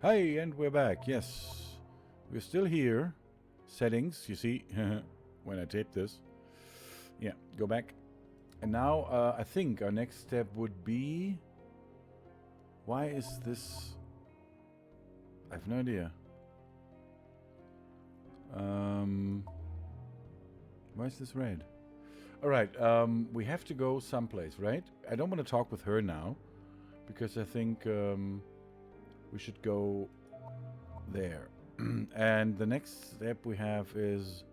Hey, and we're back. Yes, we're still here. Settings, you see, when I tape this. Yeah, go back. And now I think our next step would be... Why is this... I have no idea. Why is this red? Alright, we have to go someplace, right? I don't want to talk with her now, because I think we should go there. And the next step we have is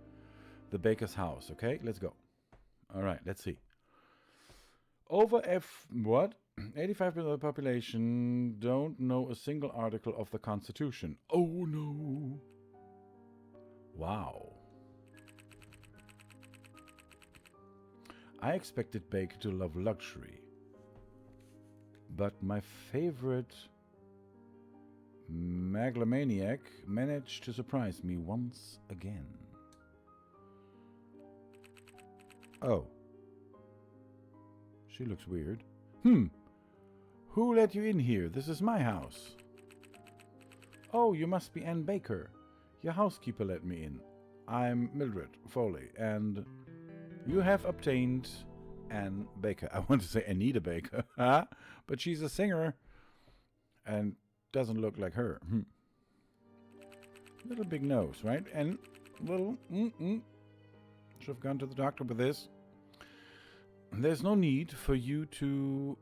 the baker's house, okay? Let's go. Alright, let's see. Over 85% of the population don't know a single article of the Constitution. Oh no. Wow. I expected Baker to love luxury. But my favorite megalomaniac managed to surprise me once again. Oh. She looks weird. Who let you in here? This is my house. Oh, you must be Ann Baker. Your housekeeper let me in. I'm Mildred Foley, and you have obtained Ann Baker. I want to say Anita Baker, but she's a singer and doesn't look like her. Little big nose, right? And little should have gone to the doctor with this. There's no need for you to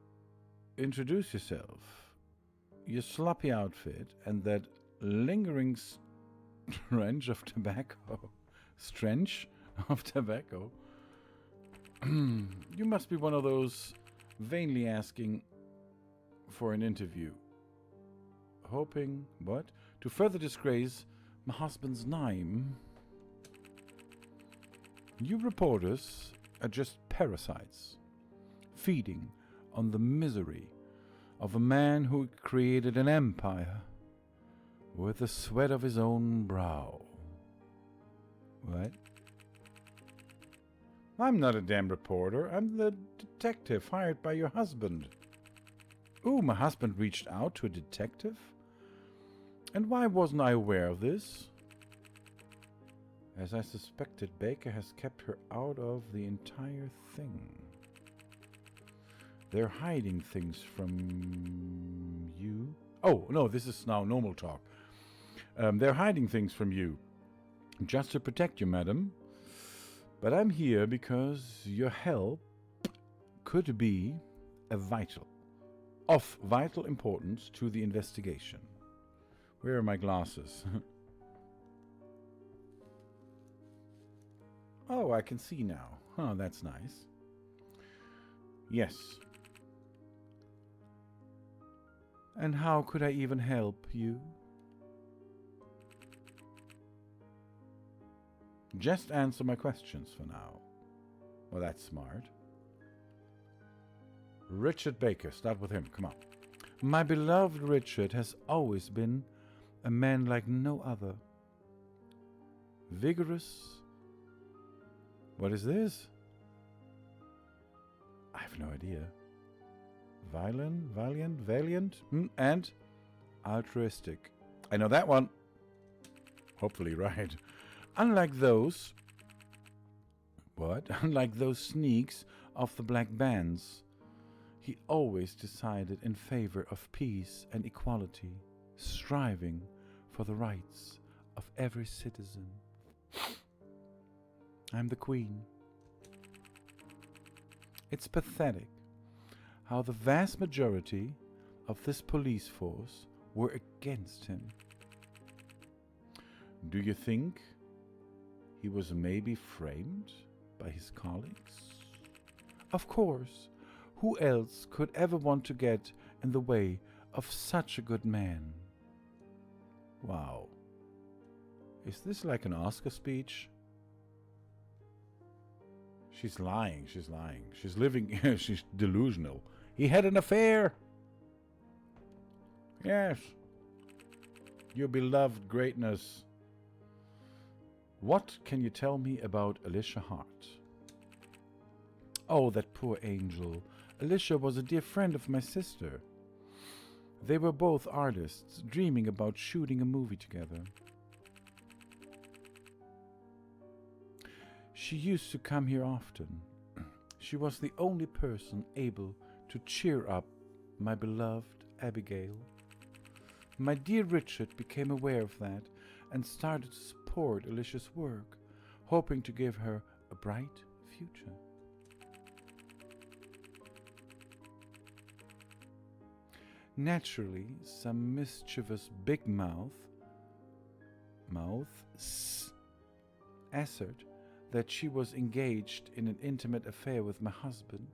introduce yourself. Your sloppy outfit and that lingering stench of tobacco. Stench of tobacco. You must be one of those vainly asking for an interview. Hoping, what? To further disgrace my husband's name. You reporters are just parasites, feeding on the misery of a man who created an empire with the sweat of his own brow. What? I'm not a damn reporter. I'm the detective hired by your husband. Ooh, my husband reached out to a detective? And why wasn't I aware of this? As I suspected, Baker has kept her out of the entire thing. They're hiding things from you. Oh, no, this is now normal talk. They're hiding things from you. Just to protect you, madam. But I'm here because your help could be of vital importance to the investigation. Where are my glasses? Oh, I can see now. Oh, that's nice. Yes. And how could I even help you? Just answer my questions for now. Well, that's smart. Richard Baker, start with him, come on. My beloved Richard has always been a man like no other. Vigorous. What is this? I have no idea. Valiant, and altruistic. I know that one. Hopefully right. Unlike those sneaks of the black bands, he always decided in favor of peace and equality, striving for the rights of every citizen. I'm the queen. It's pathetic how the vast majority of this police force were against him. Do you think he was maybe framed by his colleagues? Of course, who else could ever want to get in the way of such a good man? Wow. Is this like an Oscar speech? She's lying. She's living, she's delusional. He had an affair. Yes. Your beloved greatness. What can you tell me about Alicia Hart? Oh, that poor angel. Alicia was a dear friend of my sister. They were both artists, dreaming about shooting a movie together. She used to come here often. She was the only person able to cheer up my beloved Abigail. My dear Richard became aware of that and started to support Alicia's work, hoping to give her a bright future. Naturally, some mischievous big mouths asserted that she was engaged in an intimate affair with my husband,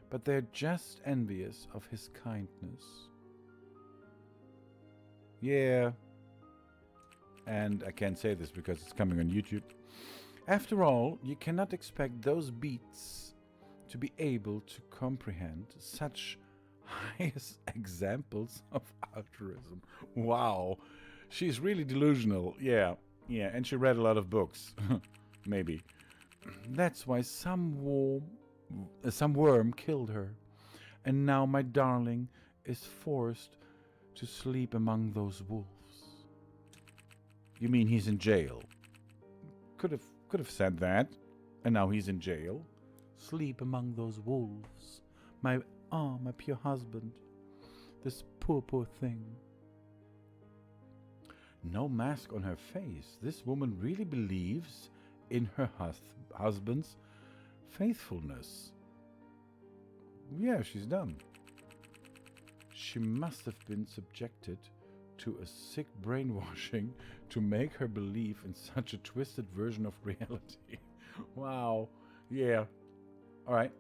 but they're just envious of his kindness. Yeah, and I can't say this because it's coming on YouTube. After all, you cannot expect those beats to be able to comprehend such highest examples of altruism. Wow, she's really delusional. Yeah, and she read a lot of books. Maybe. That's why some worm killed her. And now my darling is forced to sleep among those wolves. You mean he's in jail? Could have said that. And now he's in jail. Sleep among those wolves. My pure husband. This poor thing. No mask on her face. This woman really believes in her husband's faithfulness. Yeah, she's done. She must have been subjected to a sick brainwashing to make her believe in such a twisted version of reality. Wow. Yeah. All right.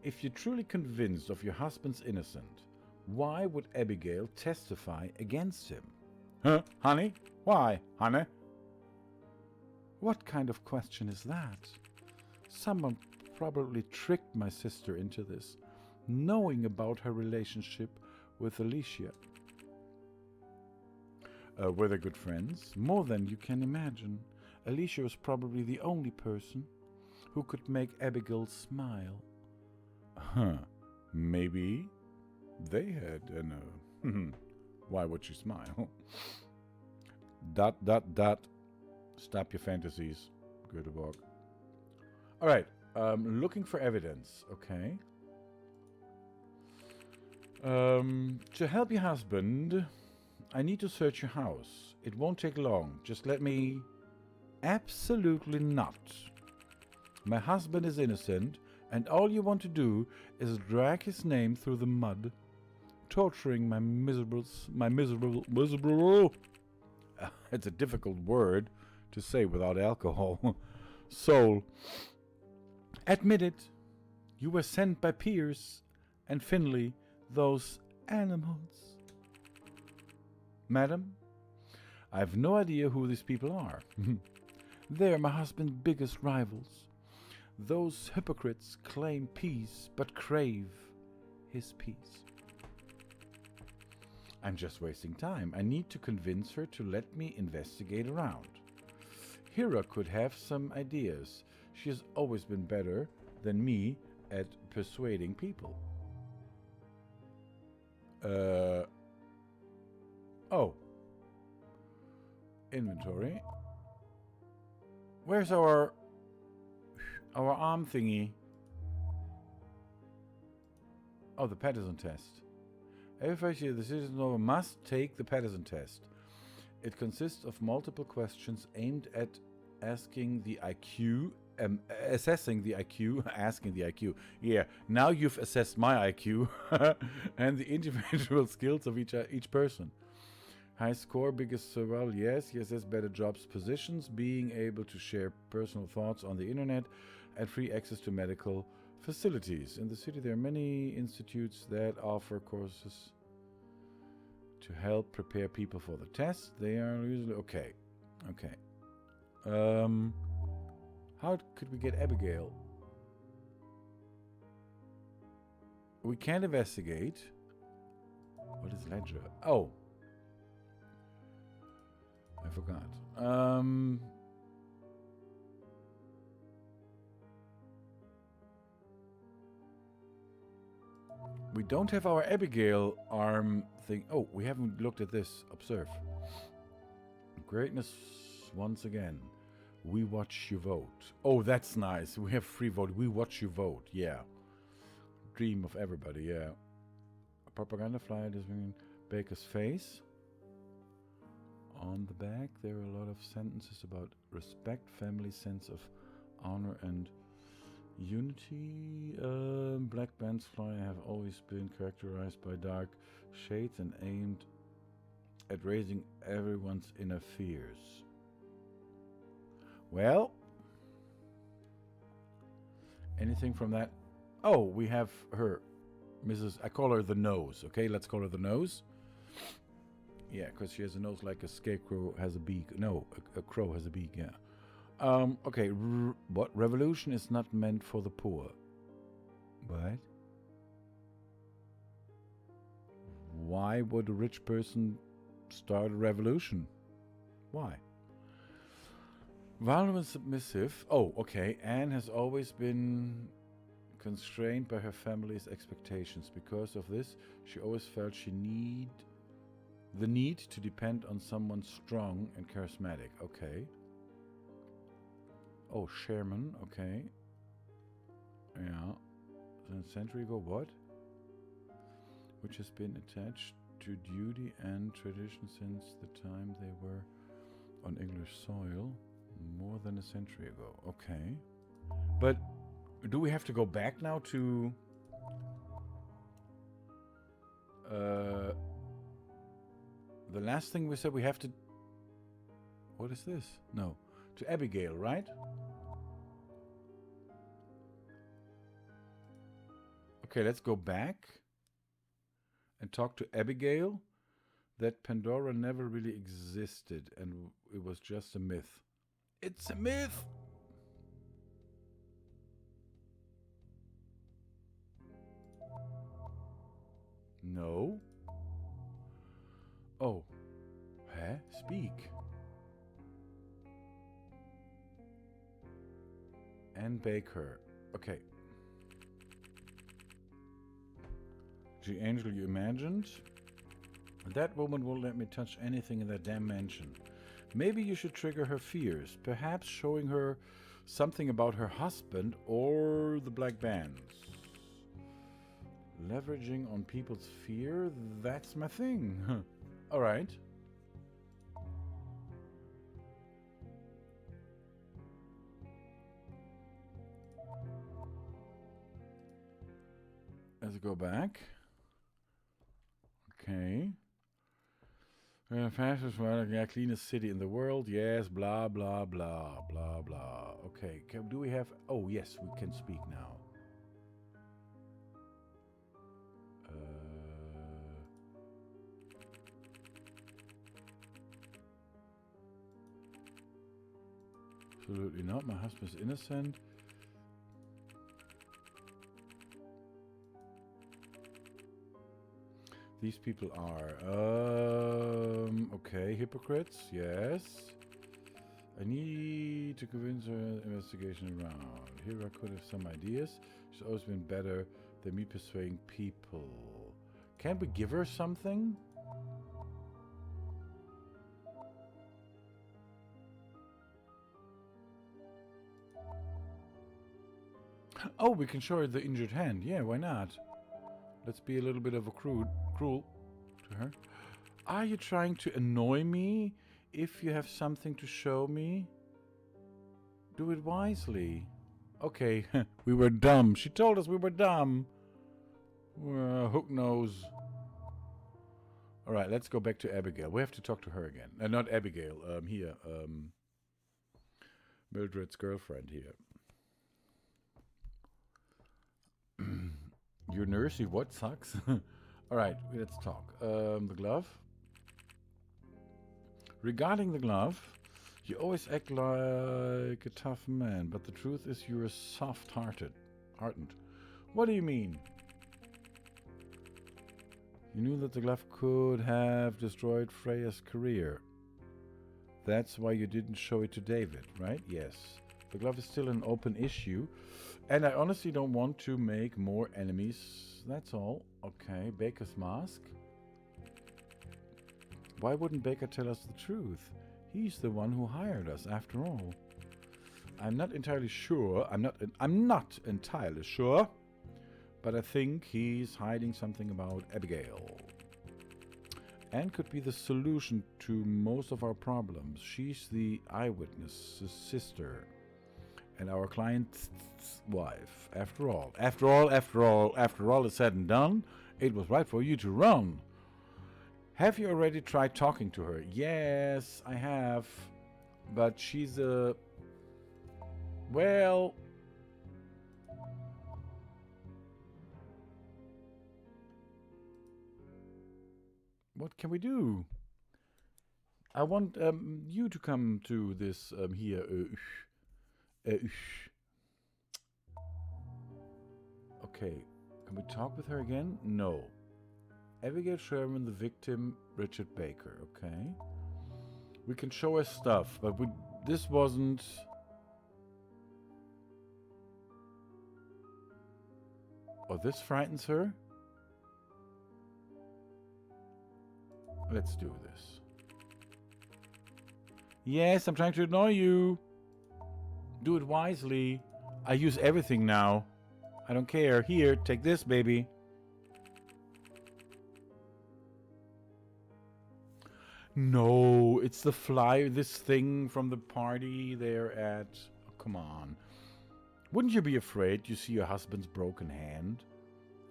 If you're truly convinced of your husband's innocence, why would Abigail testify against him? Huh, honey? Why, honey? What kind of question is that? Someone probably tricked my sister into this, knowing about her relationship with Alicia. Were they good friends? More than you can imagine. Alicia was probably the only person who could make Abigail smile. Maybe they had an... Why would she smile? ... Stop your fantasies, Göteborg. Alright, looking for evidence, okay. To help your husband, I need to search your house. It won't take long. Just let me... Absolutely not. My husband is innocent, and all you want to do is drag his name through the mud, torturing my miserable... It's a difficult word to say without alcohol. Soul. Admit it. You were sent by Pierce and Finley, those animals. Madam, I have no idea who these people are. They're my husband's biggest rivals. Those hypocrites claim peace but crave his peace. I'm just wasting time. I need to convince her to let me investigate around. Hira could have some ideas. She has always been better than me at persuading people. Oh. Inventory. Where's our arm thingy? Oh, the Patterson test. Every first year, the citizen must take the Patterson test. It consists of multiple questions aimed at assessing the IQ. Asking the IQ. Yeah, now you've assessed my IQ and the individual skills of each person. High score, biggest survival, yes, better jobs, positions, being able to share personal thoughts on the internet, and free access to medical facilities. In the city, there are many institutes that offer courses to help prepare people for the test. They are usually... Okay. How could we get Abigail? We can't investigate. What is Ledger? Oh. I forgot. We don't have our Abigail arm thing. Oh, we haven't looked at this. Observe. Greatness once again. We watch you vote. Oh, that's nice. We have free vote. We watch you vote. Yeah. Dream of everybody. Yeah. A propaganda flyer displaying Baker's face. On the back, there are a lot of sentences about respect, family, sense of honor, and unity. Black bands fly have always been characterized by dark shades and aimed at raising everyone's inner fears. Well, anything from that? Oh, we have her, Mrs. I call her the nose. Okay, let's call her the nose. Yeah, because she has a nose like a scarecrow has a beak. No, a crow has a beak. Yeah. Okay. What? Revolution is not meant for the poor. What? Why would a rich person start a revolution? Why? Vulnerable and submissive. Oh, okay. Anne has always been constrained by her family's expectations. Because of this, she always felt the need to depend on someone strong and charismatic. Okay. Oh, Sherman. Okay. Yeah. Then a century ago, what? Which has been attached to duty and tradition since the time they were on English soil, more than a century ago. Okay. But do we have to go back now to the last thing we said? We have to... What is this? No. To Abigail, right? Okay, let's go back and talk to Abigail. That Pandora never really existed and it was just a myth. It's a myth! No. Oh. Huh? Speak. And Baker. Okay. The angel you imagined? That woman won't let me touch anything in that damn mansion. Maybe you should trigger her fears. Perhaps showing her something about her husband or the black bands. Leveraging on people's fear? That's my thing. Alright. Let's go back. Okay. Fastest, well, yeah, cleanest city in the world. Yes, blah, blah, blah, blah, blah. Okay, do we have... Oh, yes, we can speak now. Absolutely not. My husband's innocent. These people are, okay, hypocrites, yes. I need to convince her investigation around. Here I could have some ideas. She's always been better than me persuading people. Can't we give her something? Oh, we can show her the injured hand. Yeah, why not? Let's be a little bit of a cruel to her. Are you trying to annoy me? If you have something to show me, do it wisely. Okay, we were dumb. She told us we were dumb. Hook nose. Alright, let's go back to Abigail. We have to talk to her again. Not Abigail, here. Mildred's girlfriend here. Your nursey, what sucks? Alright, let's talk. The glove. Regarding the glove, you always act like a tough man, but the truth is you're soft-hearted. What do you mean? You knew that the glove could have destroyed Freya's career. That's why you didn't show it to David, right? Yes. The glove is still an open issue. And I honestly don't want to make more enemies. That's all. Okay, Baker's mask. Why wouldn't Baker tell us the truth? He's the one who hired us, after all. I'm not entirely sure. I'm not entirely sure. But I think he's hiding something about Abigail. And could be the solution to most of our problems. She's the eyewitness's sister. And our client's wife. After all is said and done, it was right for you to run. Have you already tried talking to her? Yes, I have. But she's a... Well... What can we do? I want you to come to this here. Okay, can we talk with her again? No. Abigail Sherman, the victim, Richard Baker. Okay. We can show her stuff, but this wasn't... Oh, this frightens her? Let's do this. Yes, I'm trying to annoy you. Do it wisely. I use everything now. I don't care. Here, take this, baby. No, it's the flyer, this thing from the party they're at. Oh, come on. Wouldn't you be afraid you see your husband's broken hand?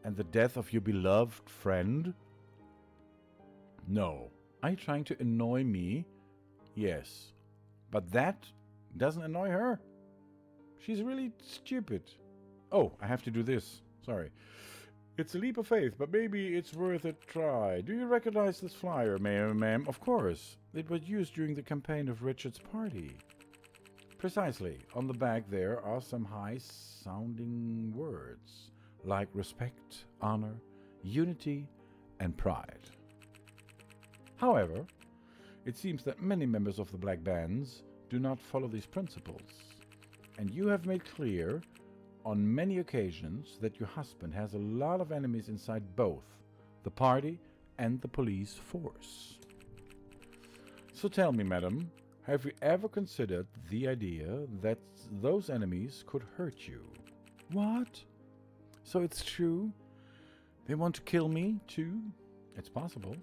And the death of your beloved friend? No. Are you trying to annoy me? Yes. But that doesn't annoy her. She's really stupid. Oh, I have to do this. Sorry. It's a leap of faith, but maybe it's worth a try. Do you recognize this flyer, ma'am? Of course. It was used during the campaign of Richard's party. Precisely. On the back there are some high-sounding words, like respect, honor, unity, and pride. However, it seems that many members of the black bands do not follow these principles. And you have made clear on many occasions that your husband has a lot of enemies inside both the party and the police force. So tell me, madam, have you ever considered the idea that those enemies could hurt you? What? So it's true? They want to kill me, too? It's possible.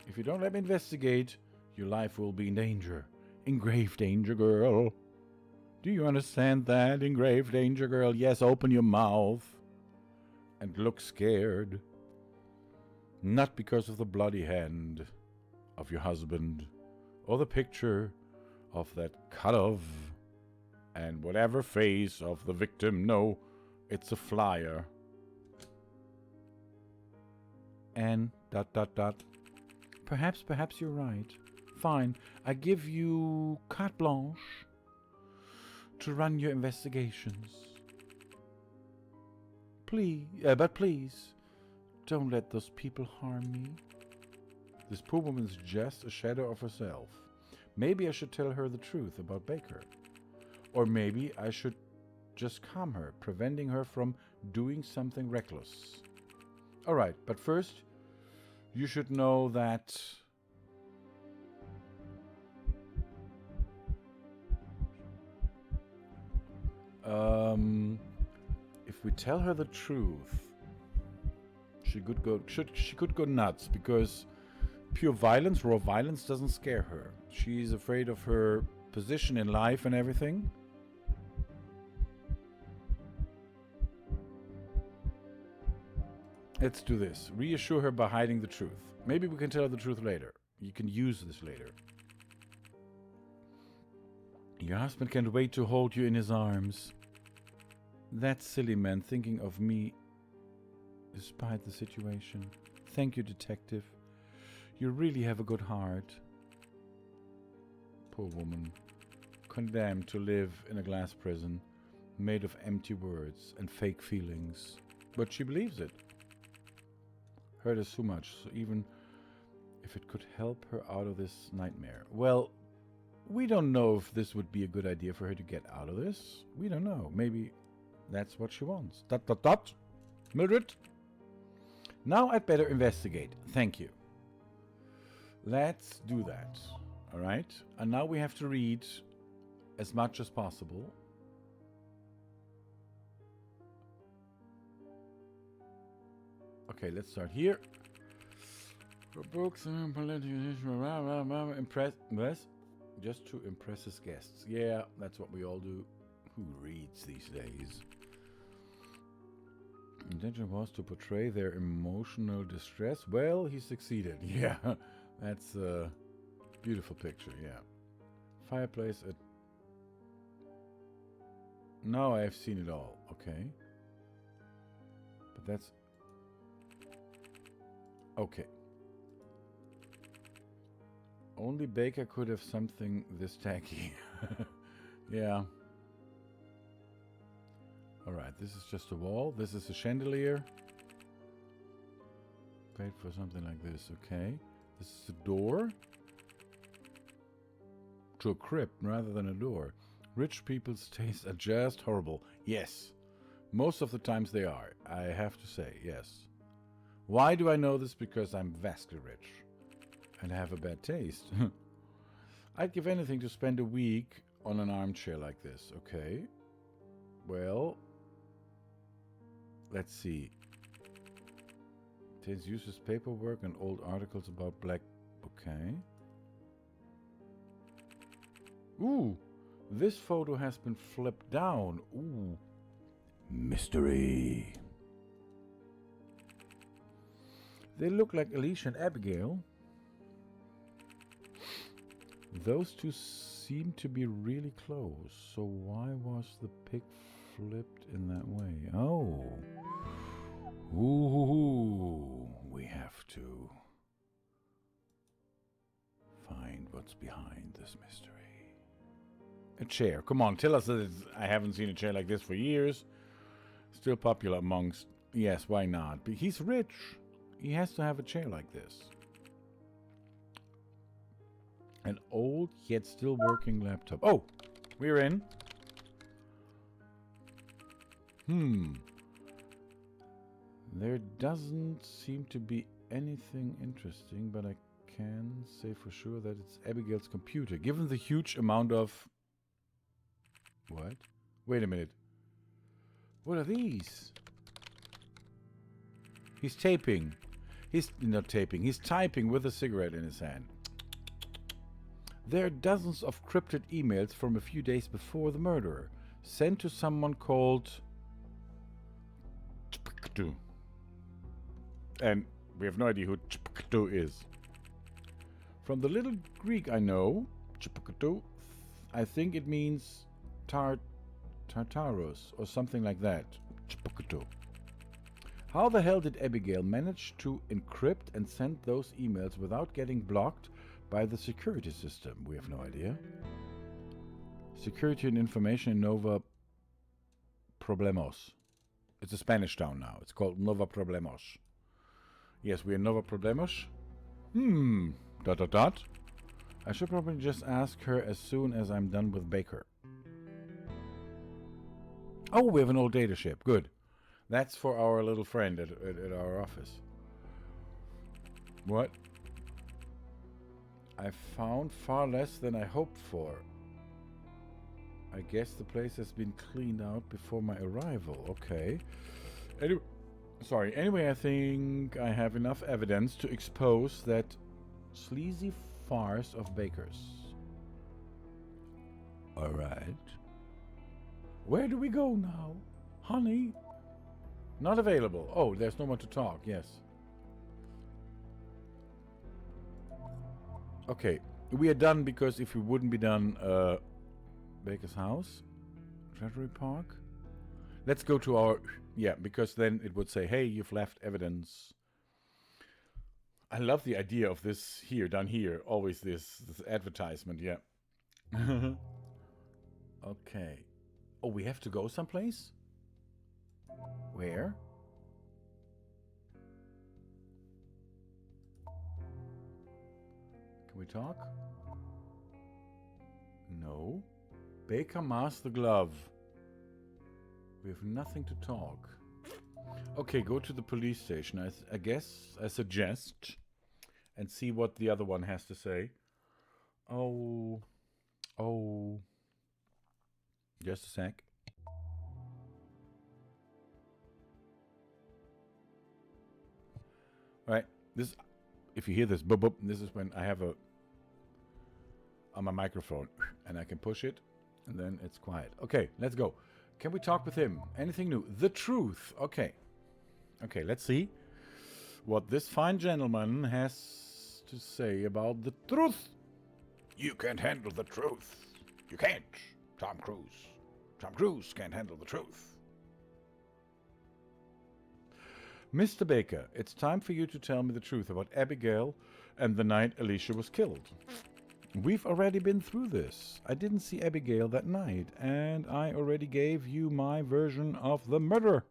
If you don't let me investigate, your life will be in danger. In grave danger, girl. Do you understand that? In grave danger, girl. Yes, open your mouth. And look scared. Not because of the bloody hand of your husband, or the picture of that cut of and whatever face of the victim. No, it's a flyer. And ... Perhaps you're right. Fine, I give you carte blanche to run your investigations. But please, don't let those people harm me. This poor woman's just a shadow of herself. Maybe I should tell her the truth about Baker. Or maybe I should just calm her, preventing her from doing something reckless. All right, but first, you should know that if we tell her the truth, she could go nuts, because pure violence, raw violence, doesn't scare her. She's afraid of her position in life and everything. Let's do this. Reassure her by hiding the truth. Maybe we can tell her the truth later. You can use this later. Your husband can't wait to hold you in his arms. That silly man thinking of me despite the situation. Thank you, detective. You really have a good heart. Poor woman. Condemned to live in a glass prison, made of empty words and fake feelings. But she believes it. Hurt us so much, so even if it could help her out of this nightmare. Well, we don't know if this would be a good idea for her to get out of this. We don't know. Maybe That's what she wants. ... Mildred? Now I'd better investigate. Thank you. Let's do that. All right. And now we have to read as much as possible. Okay, let's start here. For books and political impress. Just to impress his guests. Yeah, that's what we all do. Who reads these days? Intention was to portray their emotional distress. Well, he succeeded. Yeah, that's a beautiful picture. Yeah, fireplace. Now I've seen it all. Okay, but that's okay. Only Baker could have something this tacky. Yeah. Alright, this is just a wall. This is a chandelier. Paid for something like this, okay. This is a door. To a crypt rather than a door. Rich people's tastes are just horrible. Yes. Most of the times they are, I have to say, yes. Why do I know this? Because I'm vastly rich. And I have a bad taste. I'd give anything to spend a week on an armchair like this, okay. Well, let's see. It uses paperwork and old articles about black... Okay. Ooh, this photo has been flipped down. Ooh. Mystery. They look like Alicia and Abigail. Those two seem to be really close. So why was the pic flipped in that way? Oh. Ooh. We have to find what's behind this mystery. A chair. Come on, tell us that I haven't seen a chair like this for years. Still popular amongst... Yes, why not? But he's rich. He has to have a chair like this. An old yet still working laptop. Oh, we're in. There doesn't seem to be anything interesting, but I can say for sure that it's Abigail's computer. Given the huge amount of... What? Wait a minute. What are these? He's taping. He's not taping. He's typing with a cigarette in his hand. There are dozens of cryptic emails from a few days before the murder, sent to someone called... And we have no idea who is. From the little Greek I know, I think it means Tartaros or something like that. How the hell did Abigail manage to encrypt and send those emails without getting blocked by the security system? We have no idea. Security and information in Nova Problemos. It's a Spanish town now. It's called Nova Problemos. Yes, we're in Nova Problemos. I should probably just ask her as soon as I'm done with Baker. Oh, we have an old data ship. Good. That's for our little friend at our office. What? I found far less than I hoped for. I guess the place has been cleaned out before my arrival. Okay. Anyway, I think I have enough evidence to expose that sleazy farce of Baker's. Alright. Where do we go now? Honey? Not available. Oh, there's no one to talk. Yes. Okay. We are done because if we wouldn't be done, Baker's house, Treasury Park. Let's go to our... Yeah, because then it would say, hey, you've left evidence. I love the idea of this here, done here. Always this advertisement, yeah. Okay. Oh, we have to go someplace? Where? Can we talk? No. Baker masked the glove. We have nothing to talk. Okay, go to the police station. I guess I suggest and see what the other one has to say. Oh. Just a sec. All right. This, if you hear this boop boop, this is when I have a on my microphone, and I can push it, and then it's quiet. Okay, let's go. Can we talk with him? Anything new? The truth. Okay. Okay, let's see what this fine gentleman has to say about the truth. You can't handle the truth. You can't. Tom Cruise. Tom Cruise can't handle the truth. Mr. Baker, it's time for you to tell me the truth about Abigail and the night Alicia was killed. We've already been through this. I didn't see Abigail that night, and I already gave you my version of the murder.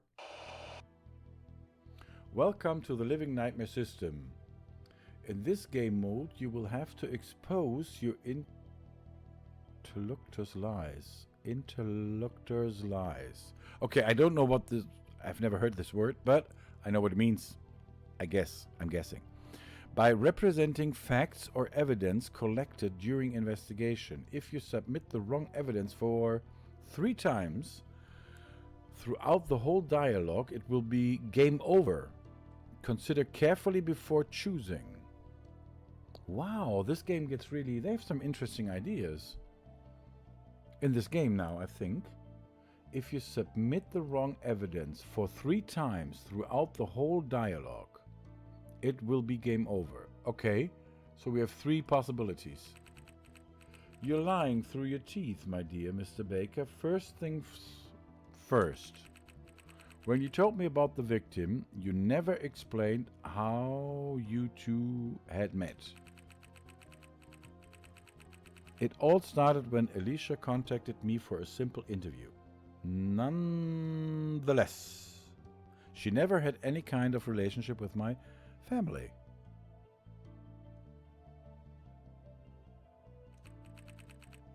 Welcome to the Living Nightmare system. In this game mode, you will have to expose your interlocutor's lies. Interlocutor's lies. Okay, I don't know what this... I've never heard this word, but I know what it means. I'm guessing. By representing facts or evidence collected during investigation. If you submit the wrong evidence for 3 times throughout the whole dialogue, it will be game over. Consider carefully before choosing. Wow, this game gets really... They have some interesting ideas in this game now, I think. If you submit the wrong evidence for 3 times throughout the whole dialogue, it will be game over. Okay, so we have 3 possibilities. You're lying through your teeth, my dear Mr. Baker. First things first. When you told me about the victim, you never explained how you two had met. It all started when Alicia contacted me for a simple interview. Nonetheless, she never had any kind of relationship with my family.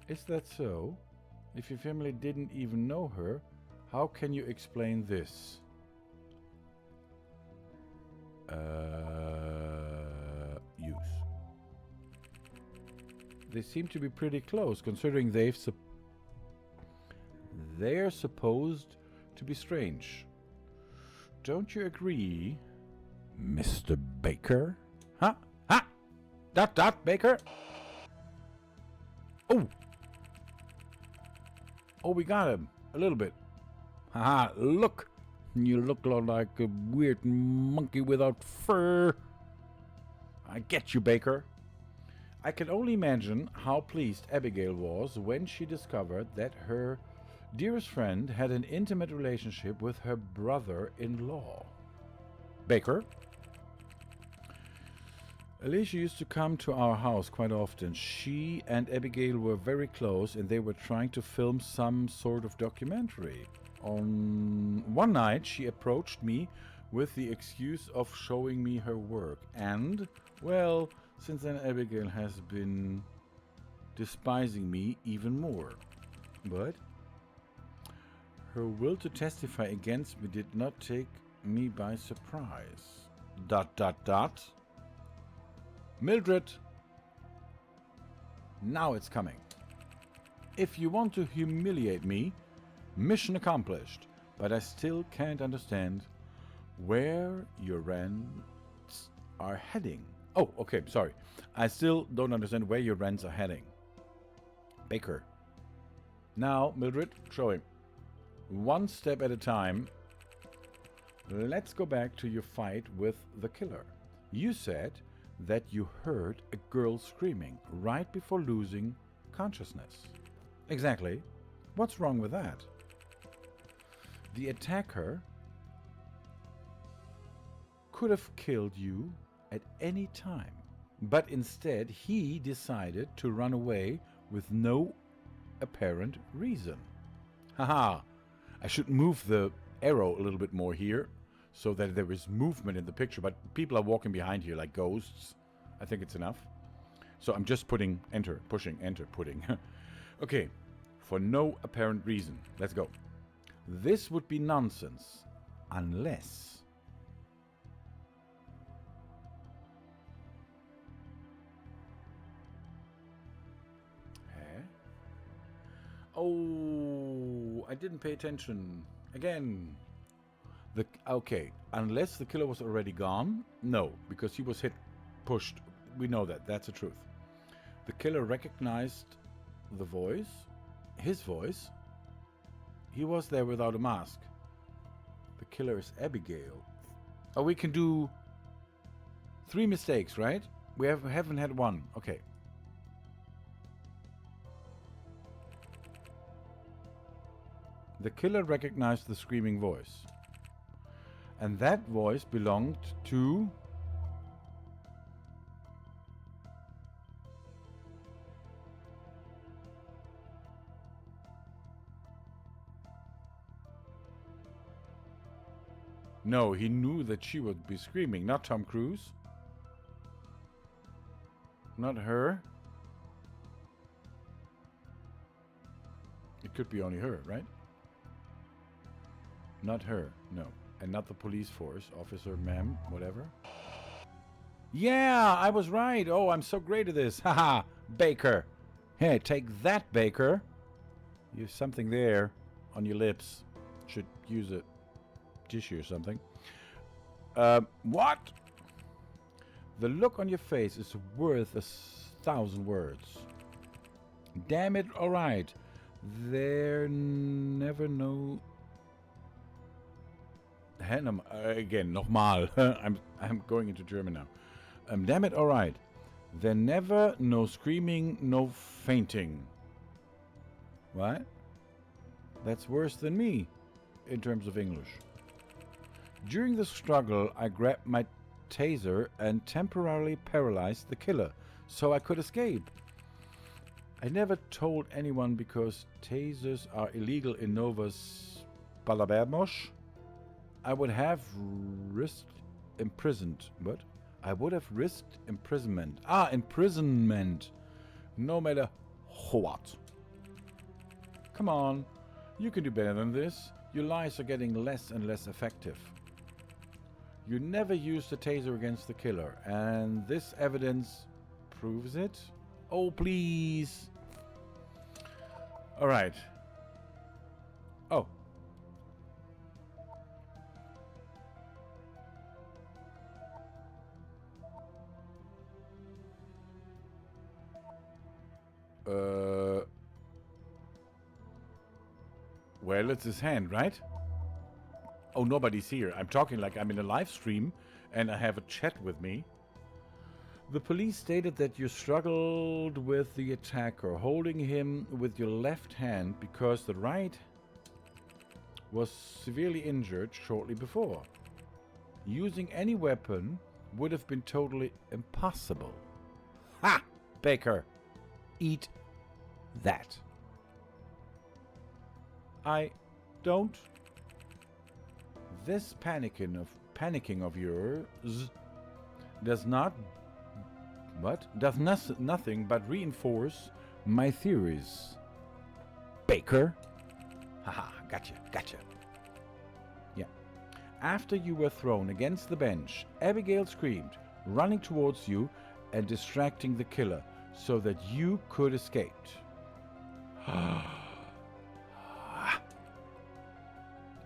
Is that so? If your family didn't even know her, how can you explain this? Use. They seem to be pretty close, considering they're supposed to be strange. Don't you agree, Mr. Baker? Huh? Huh? Dot, Baker? Oh! Oh, we got him. A little bit. Haha, look! You look like a weird monkey without fur. I get you, Baker. I can only imagine how pleased Abigail was when she discovered that her dearest friend had an intimate relationship with her brother-in-law. Baker? Alicia used to come to our house quite often. She and Abigail were very close, and they were trying to film some sort of documentary. On one night, she approached me with the excuse of showing me her work. And, well, since then Abigail has been despising me even more. But her will to testify against me did not take me by surprise. ... Mildred! Now it's coming. If you want to humiliate me, mission accomplished. But I still can't understand where your rents are heading. Oh, okay, sorry. I still don't understand where your rents are heading. Baker. Now, Mildred, show him. One step at a time. Let's go back to your fight with the killer. You said that you heard a girl screaming right before losing consciousness. Exactly. What's wrong with that? The attacker could have killed you at any time, but instead he decided to run away with no apparent reason. Haha, I should move the arrow a little bit more here so that there is movement in the picture, but people are walking behind here like ghosts. I think it's enough. So I'm just putting enter, pushing, enter, putting. Okay, for no apparent reason. Let's go. This would be nonsense. Unless... Oh, I didn't pay attention. Again. Okay, unless the killer was already gone. No, because he was hit, pushed. We know that. That's the truth. The killer recognized the voice. His voice. He was there without a mask. The killer is Abigail. Oh, we can do 3 mistakes, right? We haven't had one. Okay. The killer recognized the screaming voice. And that voice belonged to... No, he knew that she would be screaming. Not Tom Cruise. Not her. It could be only her, right? Not her, no. And not the police force, officer, ma'am, whatever. Yeah, I was right. Oh, I'm so great at this. Haha, Baker. Hey, take that, Baker. You have something there on your lips. Should use a tissue or something. What? The look on your face is worth 1,000 words. Damn it, alright. There never no... Again, nochmal. I'm going into German now. Damn it, alright. There never no screaming, no fainting. What? That's worse than me, in terms of English. During the struggle, I grabbed my taser and temporarily paralyzed the killer, so I could escape. I never told anyone because tasers are illegal in Novas Balabamos. I would have risked imprisonment. What? I would have risked imprisonment. Ah, imprisonment. No matter what. Come on. You can do better than this. Your lies are getting less and less effective. You never used the taser against the killer, and this evidence proves it. Oh, please. All right. Oh. Well, it's his hand, right? Oh, nobody's here. I'm talking like I'm in a live stream and I have a chat with me. The police stated that you struggled with the attacker, holding him with your left hand because the right was severely injured shortly before. Using any weapon would have been totally impossible. Ha! Baker, eat that. I don't. This panicking of yours does nothing but reinforce my theories. Baker. Haha, gotcha. Yeah. After you were thrown against the bench, Abigail screamed, running towards you and distracting the killer so that you could escape.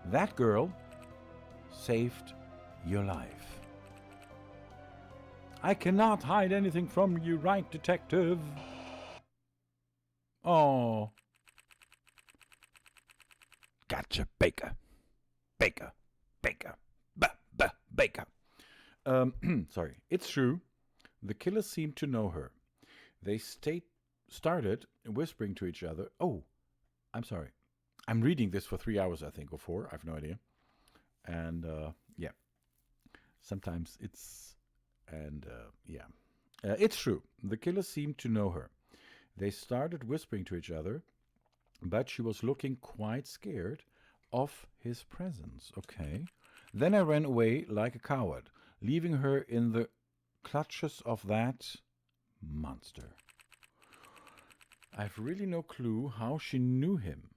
That girl saved your life. I cannot hide anything from you, right, detective? Oh. Gotcha, Baker. Baker. Baker. Sorry. It's true. The killers seemed to know her. They started whispering to each other. Oh, I'm sorry. I'm reading this for 3 hours, I think, or 4. I have no idea. And, yeah. Sometimes it's... And, yeah. It's true. The killers seemed to know her. They started whispering to each other, but she was looking quite scared of his presence. Okay. Then I ran away like a coward, leaving her in the clutches of that monster. I've really no clue how she knew him.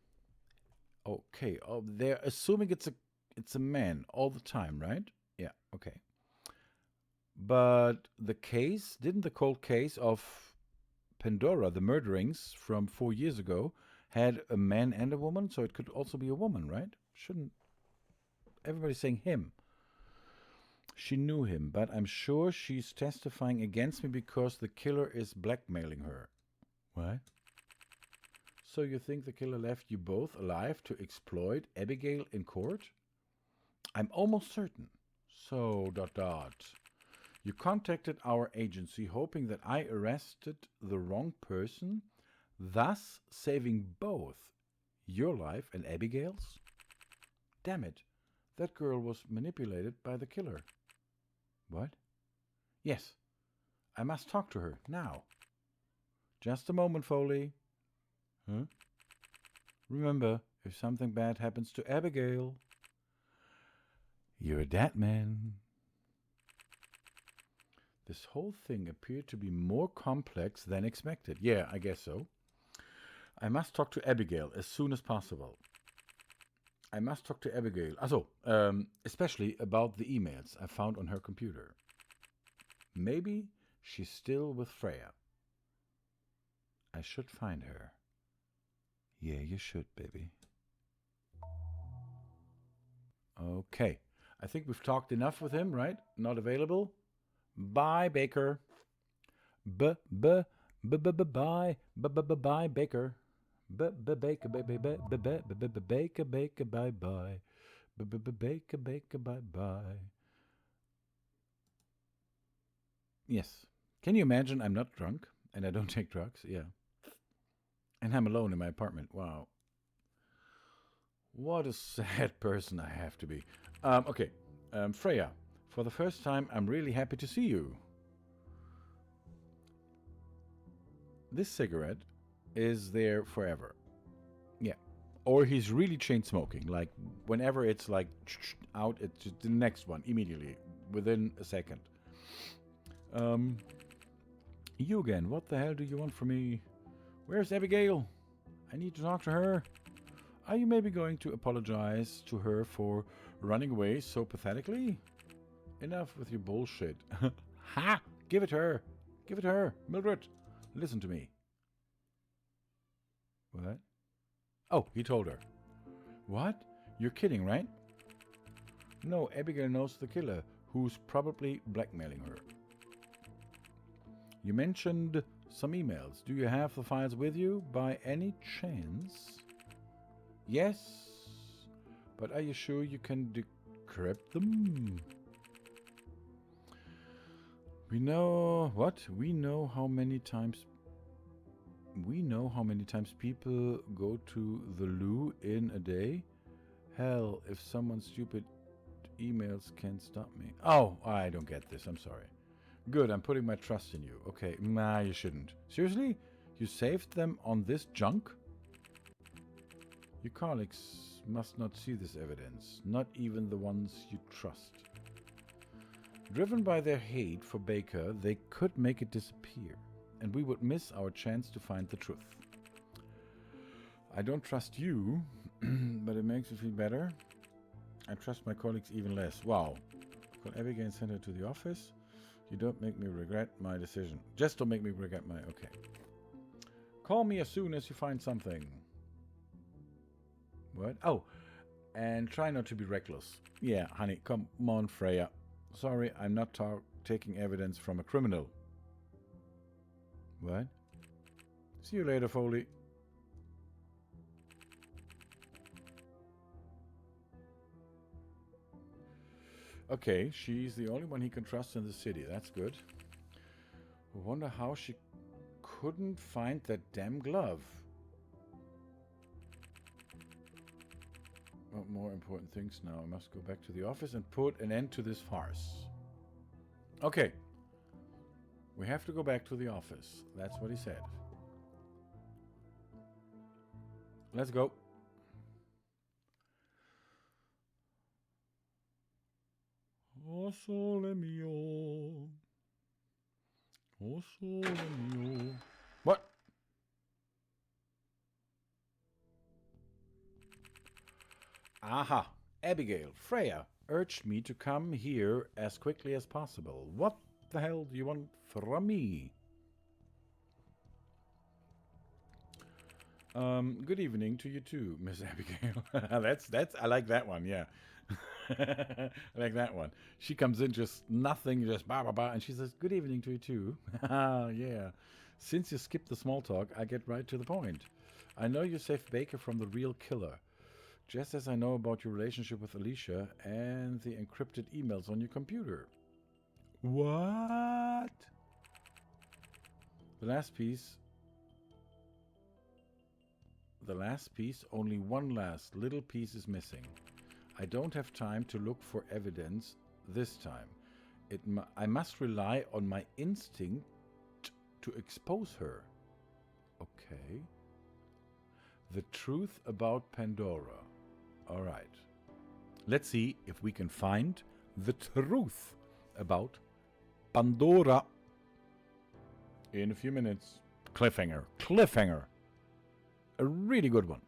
Okay. Oh, they're assuming it's a man all the time, right? Yeah. Okay. But didn't the cold case of Pandora, the murderings from 4 years ago, had a man and a woman, so it could also be a woman, right? Shouldn't everybody saying him? She knew him, but I'm sure she's testifying against me because the killer is blackmailing her. What? So you think the killer left you both alive to exploit Abigail in court? I'm almost certain. So, dot dot. You contacted our agency hoping that I arrested the wrong person, thus saving both your life and Abigail's? Damn it. That girl was manipulated by the killer. What? Yes. I must talk to her now. Just a moment, Foley. Huh? Remember, if something bad happens to Abigail, you're a dead man. This whole thing appeared to be more complex than expected. Yeah, I guess so. I must talk to Abigail as soon as possible. I must talk to Abigail. Also, especially about the emails I found on her computer. Maybe she's still with Freya. I should find her. Yeah, you should, baby. Okay. I think we've talked enough with him, right? Not available? Bye, Baker. Bye, Baker. Bye, Baker. Baker, Baker, bye bye. Baker, bye bye. Yes. Can you imagine I'm not drunk and I don't take drugs? Yeah. And I'm alone in my apartment. Wow. What a sad person I have to be. Okay. Freya, for the first time, I'm really happy to see you. This cigarette is there forever. Yeah. Or he's really chain smoking. Like, whenever it's like out, it's just the next one immediately, within a second. You again. What the hell do you want from me? Where's Abigail? I need to talk to her. Are you maybe going to apologize to her for running away so pathetically? Enough with your bullshit. Ha! Give it her. Give it her. Mildred, listen to me. What? Oh, he told her. What? You're kidding, right? No, Abigail knows the killer, who's probably blackmailing her. You mentioned some emails. Do you have the files with you by any chance? Yes. But are you sure you can decrypt them? We know what? We know how many times people go to the loo in a day. Hell, if someone's stupid emails can't stop me. Oh, I don't get this. I'm sorry. Good, I'm putting my trust in you. Okay, nah, you shouldn't. Seriously? You saved them on this junk? Your colleagues must not see this evidence, not even the ones you trust. Driven by their hate for Baker, they could make it disappear, and we would miss our chance to find the truth. I don't trust you, but it makes me feel better. I trust my colleagues even less. Wow. Call Abigail and send her to the office. You don't make me regret my decision. Just don't make me regret my... Okay. Call me as soon as you find something. What? Oh, and try not to be reckless. Yeah, honey, come on, Freya. Sorry, I'm not taking evidence from a criminal. What? See you later, Foley. Okay, she's the only one he can trust in the city. That's good. I wonder how she couldn't find that damn glove. What more important things now? I must go back to the office and put an end to this farce. Okay. We have to go back to the office. That's what he said. Let's go. Oh, sole mio. Oh, sole mio. What? Aha. Abigail, Freya urged me to come here as quickly as possible. What the hell do you want from me? Good evening to you too, Miss Abigail. that's I like that one, yeah. I like that one. She comes in just nothing, just bah bah bah, and she says, "Good evening to you too." Yeah. Since you skipped the small talk, I get right to the point. I know you saved Baker from the real killer, just as I know about your relationship with Alicia and the encrypted emails on your computer. What? The last piece, only one last little piece is missing. I don't have time to look for evidence this time. I must rely on my instinct to expose her. Okay. The truth about Pandora. All right. Let's see if we can find the truth about Pandora in a few minutes. Cliffhanger. A really good one.